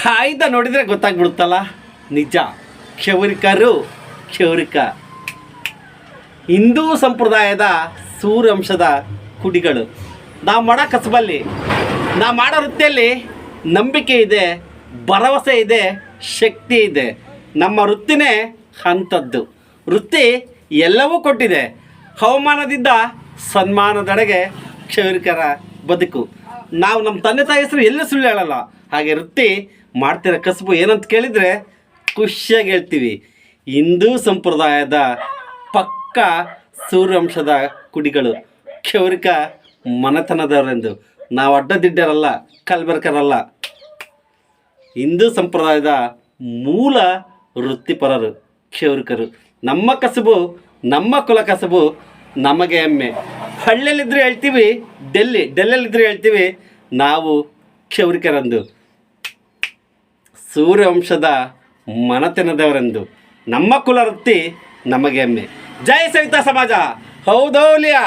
ಆಯ್ದ ನೋಡಿದರೆ ಗೊತ್ತಾಗ್ಬಿಡುತ್ತಲ್ಲ, ನಿಜ. ಕ್ಷೌರಿಕ ಹಿಂದೂ ಸಂಪ್ರದಾಯದ ಸೂರ್ಯವಂಶದ ಕುಡಿಗಳು. ನಾವು ಮಾಡೋ ಕಸಬಲ್ಲಿ, ನಾವು ಮಾಡೋ ವೃತ್ತಿಯಲ್ಲಿ ನಂಬಿಕೆ ಇದೆ, ಭರವಸೆ ಇದೆ, ಶಕ್ತಿ ಇದೆ. ನಮ್ಮ ವೃತ್ತಿನೇ ಅಂಥದ್ದು. ವೃತ್ತಿ ಎಲ್ಲವೂ ಕೊಟ್ಟಿದೆ. ಹವಾಮಾನದಿಂದ ಸನ್ಮಾನದೆಡೆಗೆ ಕ್ಷೌರಿಕರ ಬದುಕು. ನಾವು ನಮ್ಮ ತಂದೆ ತಾಯಿ ಹೆಸರು ಎಲ್ಲೂ ಸುಳ್ಳು ಹೇಳಲ್ಲ. ಹಾಗೆ ವೃತ್ತಿ ಮಾಡ್ತಿರೋ ಕಸಬು ಏನಂತ ಕೇಳಿದರೆ ಖುಷಿಯಾಗಿ ಹೇಳ್ತೀವಿ, ಹಿಂದೂ ಸಂಪ್ರದಾಯದ ಪಕ್ಕ ಸೂರ್ಯವಂಶದ ಕುಡಿಗಳು, ಕ್ಷೌರಿಕ ಮನೆತನದವರೆಂದು. ನಾವು ಅಡ್ಡದಿಡ್ಡರಲ್ಲ, ಕಲ್ಬೆರಕರಲ್ಲ. ಹಿಂದೂ ಸಂಪ್ರದಾಯದ ಮೂಲ ವೃತ್ತಿಪರರು ಕ್ಷೌರಿಕರು. ನಮ್ಮ ಕಸಬು, ನಮ್ಮ ಕುಲ ಕಸಬು ನಮಗೆ ಹೆಮ್ಮೆ. ಹಳ್ಳಿಯಲ್ಲಿದ್ದರೆ ಹೇಳ್ತೀವಿ ಡೆಲ್ಲಿಯಲ್ಲಿದ್ದರೆ ಹೇಳ್ತೀವಿ ನಾವು ಕ್ಷೌರಿಕರೆಂದು, ಸೂರ್ಯವಂಶದ ಮನೆತನದವರೆಂದು. ನಮ್ಮ ಕುಲ ವೃತ್ತಿ ನಮಗೆ ಹೆಮ್ಮೆ. ಜೈ ಸವಿತಾ ಸಮಾಜ. ಹೌದೌಲಿಯಾ.